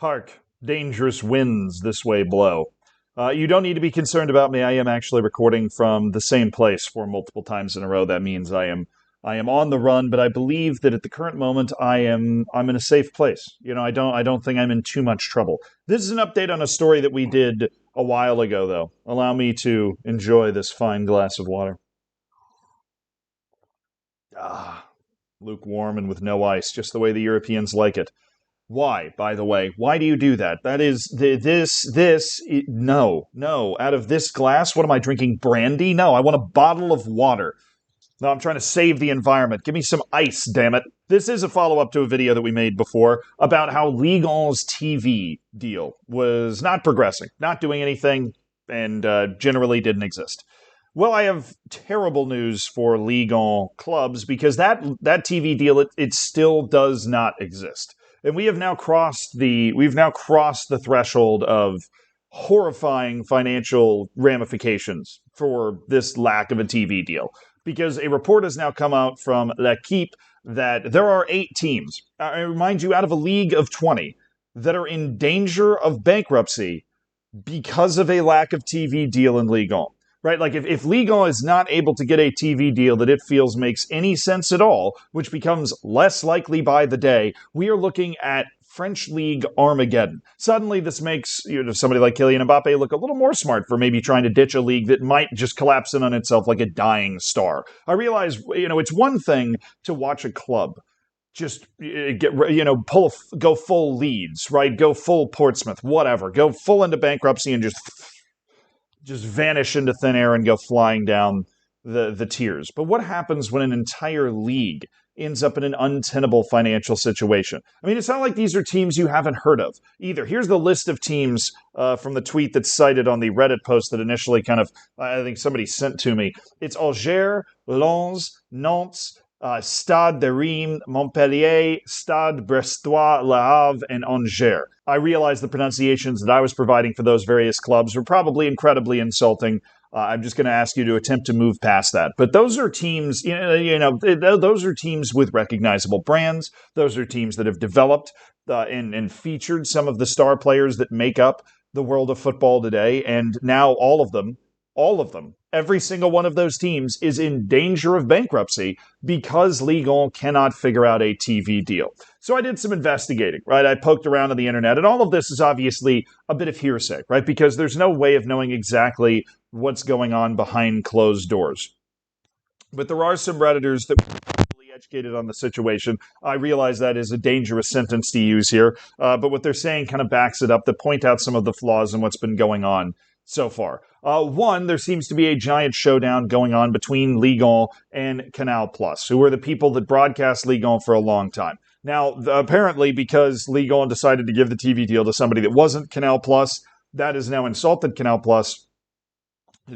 Hark, dangerous winds this way blow. You don't need to be concerned about me. I am actually recording from the same place for multiple times in a row. That means I am on the run, but I believe that at the current moment I'm in a safe place. I don't think I'm in too much trouble. This is an update on a story that we did a while ago, though. Allow me to enjoy this fine glass of water. Ah, lukewarm and with no ice, just the way the Europeans like it. Why, by the way? Why do you do that? That is, no. Out of this glass, what am I drinking? Brandy? No, I want a bottle of water. No, I'm trying to save the environment. Give me some ice, damn it. This is a follow-up to a video that we made before about how Ligue's TV deal was not progressing, not doing anything, and generally didn't exist. Well, I have terrible news for Ligue clubs because that TV deal, it still does not exist. And we've now crossed the threshold of horrifying financial ramifications for this lack of a TV deal. Because a report has now come out from Ligue that there are 8 teams, I remind you, out of a league of 20, that are in danger of bankruptcy because of a lack of TV deal in Ligue 1. Right, like if Ligue 1 is not able to get a TV deal that it feels makes any sense at all, which becomes less likely by the day, we are looking at French League Armageddon. Suddenly this makes somebody like Kylian Mbappe look a little more smart for maybe trying to ditch a league that might just collapse in on itself like a dying star. I realize, it's one thing to watch a club just go full Leeds, right? Go full Portsmouth, whatever. Go full into bankruptcy and just vanish into thin air and go flying down the tiers. But what happens when an entire league ends up in an untenable financial situation? I mean, it's not like these are teams you haven't heard of either. Here's the list of teams from the tweet that's cited on the Reddit post that initially I think somebody sent to me. It's Alger, Lens, Nantes, Stade de Reims, Montpellier, Stade Brestois, Le Havre, and Angers. I realize the pronunciations that I was providing for those various clubs were probably incredibly insulting. I'm just going to ask you to attempt to move past that. But those are teams, those are teams with recognizable brands. Those are teams that have developed and featured some of the star players that make up the world of football today. And now all of them, every single one of those teams is in danger of bankruptcy because Ligue 1 cannot figure out a TV deal. So I did some investigating, right? I poked around on the internet, and all of this is obviously a bit of hearsay, right? Because there's no way of knowing exactly what's going on behind closed doors. But there are some Redditors that were really educated on the situation. I realize that is a dangerous sentence to use here, but what they're saying kind of backs it up to point out some of the flaws in what's been going on so far. One, there seems to be a giant showdown going on between Ligue 1 and Canal+, who are the people that broadcast Ligue 1 for a long time. Now, apparently, because Ligue 1 decided to give the TV deal to somebody that wasn't Canal+, that has now insulted Canal+,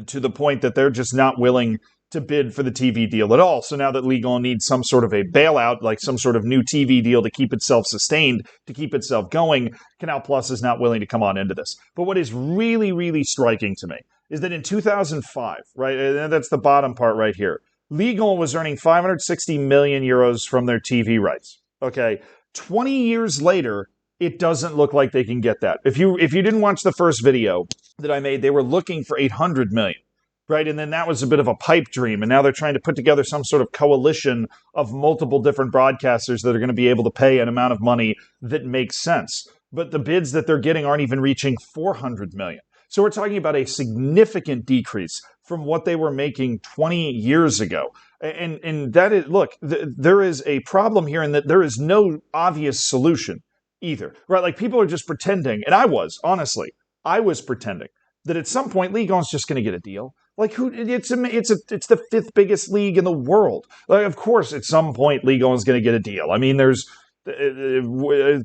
to the point that they're just not willing to bid for the TV deal at all. So now that Ligue 1 needs some sort of a bailout, like some sort of new TV deal to keep itself sustained, to keep itself going, Canal Plus is not willing to come on into this. But what is really, really striking to me is that in 2005, right, and that's the bottom part right here, Ligue 1 was earning 560 million euros from their TV rights. Okay, 20 years later, it doesn't look like they can get that. If you didn't watch the first video that I made, they were looking for 800 million. Right, and then that was a bit of a pipe dream, and now they're trying to put together some sort of coalition of multiple different broadcasters that are going to be able to pay an amount of money that makes sense. But the bids that they're getting aren't even reaching 400 million. So we're talking about a significant decrease from what they were making 20 years ago. And that is, look, there is a problem here in that there is no obvious solution either. Right, like people are just pretending, and I was pretending that at some point Ligue 1's just going to get a deal. Like it's the 5th biggest league in the world. Like, of course, at some point Ligue 1 is going to get a deal. I mean, there's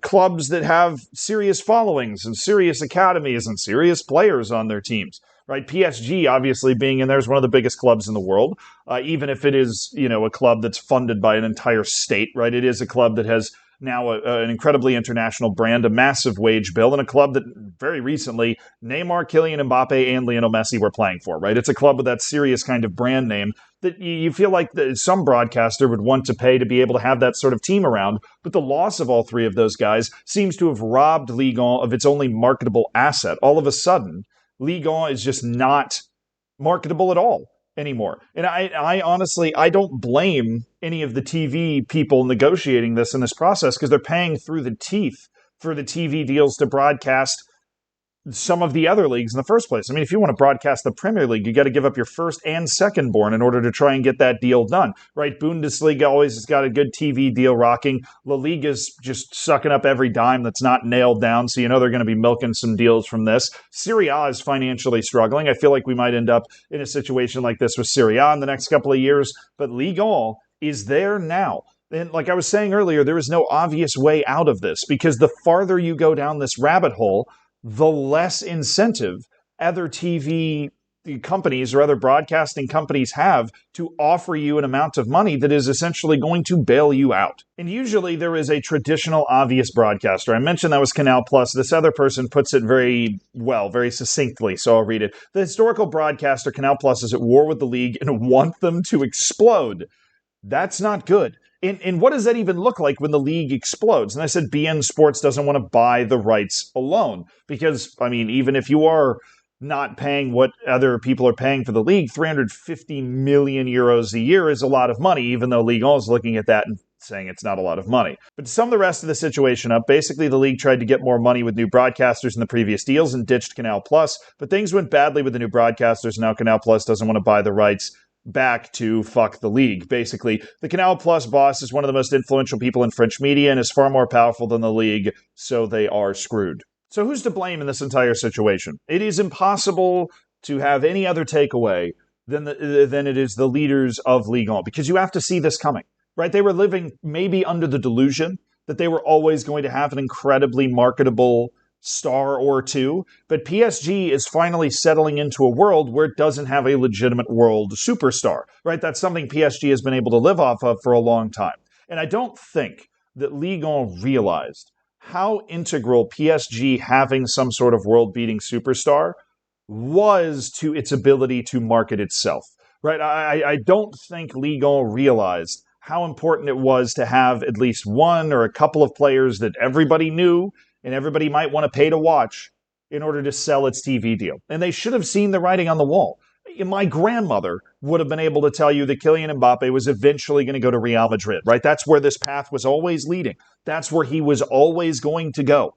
clubs that have serious followings and serious academies and serious players on their teams. Right, PSG obviously being in there is one of the biggest clubs in the world. Even if it is a club that's funded by an entire state. Right, it is a club that has now an incredibly international brand, a massive wage bill, and a club that very recently, Neymar, Kylian Mbappe, and Lionel Messi were playing for, right? It's a club with that serious kind of brand name that you feel like some broadcaster would want to pay to be able to have that sort of team around. But the loss of all three of those guys seems to have robbed Ligue 1 of its only marketable asset. All of a sudden, Ligue 1 is just not marketable at all anymore. And I honestly, I don't blame any of the TV people negotiating this in this process because they're paying through the teeth for the TV deals to broadcast some of the other leagues in the first place. I mean, if you want to broadcast the Premier League, you got to give up your first and second born in order to try and get that deal done, right? Bundesliga always has got a good TV deal rocking. La Liga's just sucking up every dime that's not nailed down, so you know they're going to be milking some deals from this. Serie A is financially struggling. I feel like we might end up in a situation like this with Serie A in the next couple of years, but Ligue 1 is there now. And like I was saying earlier, there is no obvious way out of this because the farther you go down this rabbit hole, the less incentive other TV companies or other broadcasting companies have to offer you an amount of money that is essentially going to bail you out. And usually there is a traditional obvious broadcaster. I mentioned that was Canal Plus. This other person puts it very well, very succinctly, so I'll read it. The historical broadcaster Canal Plus is at war with the league and want them to explode. That's not good. And what does that even look like when the league explodes? And I said BN Sports doesn't want to buy the rights alone. Because, I mean, even if you are not paying what other people are paying for the league, 350 million euros a year is a lot of money, even though Ligue 1 is looking at that and saying it's not a lot of money. But to sum the rest of the situation up, basically the league tried to get more money with new broadcasters in the previous deals and ditched Canal Plus, but things went badly with the new broadcasters. Now Canal Plus doesn't want to buy the rights back to fuck the league. Basically, the Canal Plus boss is one of the most influential people in French media and is far more powerful than the league, so they are screwed. So who's to blame in this entire situation? It is impossible to have any other takeaway than it is the leaders of Ligue 1, because you have to see this coming, right? They were living maybe under the delusion that they were always going to have an incredibly marketable star or two, but PSG is finally settling into a world where it doesn't have a legitimate world superstar, right? That's something PSG has been able to live off of for a long time. And I don't think that Ligue 1 realized how integral PSG having some sort of world-beating superstar was to its ability to market itself, right? I don't think Ligue 1 realized how important it was to have at least one or a couple of players that everybody knew and everybody might want to pay to watch in order to sell its TV deal. And they should have seen the writing on the wall. My grandmother would have been able to tell you that Kylian Mbappe was eventually going to go to Real Madrid, right? That's where this path was always leading. That's where he was always going to go.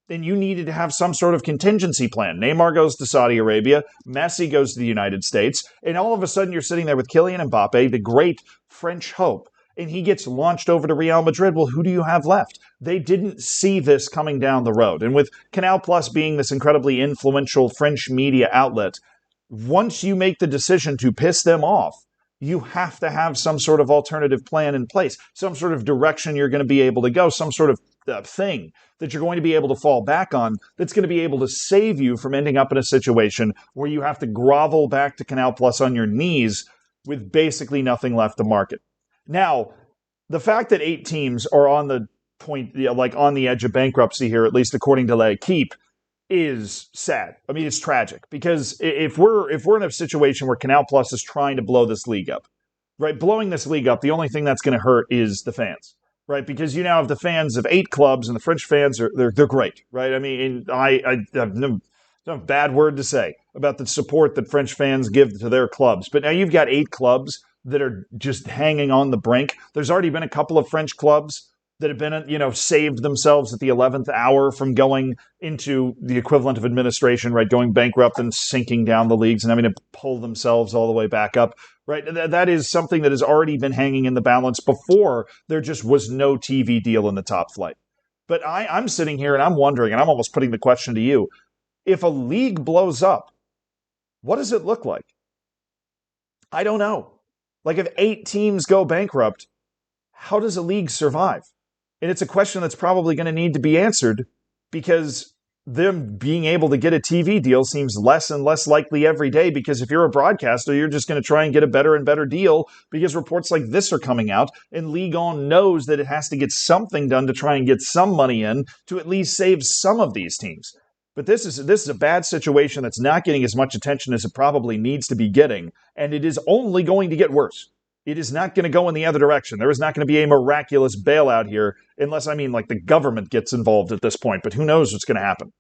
Then you needed to have some sort of contingency plan. Neymar goes to Saudi Arabia, Messi goes to the United States, and all of a sudden you're sitting there with Kylian Mbappe, the great French hope, and he gets launched over to Real Madrid. Well, who do you have left? They didn't see this coming down the road. And with Canal Plus being this incredibly influential French media outlet, once you make the decision to piss them off, you have to have some sort of alternative plan in place, some sort of direction you're going to be able to go, some sort of thing that you're going to be able to fall back on that's going to be able to save you from ending up in a situation where you have to grovel back to Canal Plus on your knees with basically nothing left to market. Now, the fact that 8 teams are on the point, like on the edge of bankruptcy here, at least according to L'Équipe, is sad. I mean, it's tragic because if we're in a situation where Canal Plus is trying to blow this league up, right? Blowing this league up, the only thing that's going to hurt is the fans, right? Because you now have the fans of 8 clubs, and the French fans they're great, right? I mean, I have no bad word to say about the support that French fans give to their clubs, but now you've got 8 clubs that are just hanging on the brink. There's already been a couple of French clubs that have been, saved themselves at the 11th hour from going into the equivalent of administration, right? Going bankrupt and sinking down the leagues and having to pull themselves all the way back up, right? That is something that has already been hanging in the balance before there just was no TV deal in the top flight. But I'm sitting here and I'm wondering, and I'm almost putting the question to you, if a league blows up, what does it look like? I don't know. Like if 8 teams go bankrupt, how does a league survive? And it's a question that's probably going to need to be answered because them being able to get a TV deal seems less and less likely every day, because if you're a broadcaster, you're just going to try and get a better and better deal because reports like this are coming out, and Ligue 1 knows that it has to get something done to try and get some money in to at least save some of these teams. But this is a bad situation that's not getting as much attention as it probably needs to be getting, and it is only going to get worse. It is not going to go in the other direction. There is not going to be a miraculous bailout here, unless, I mean, like the government gets involved at this point, but who knows what's going to happen.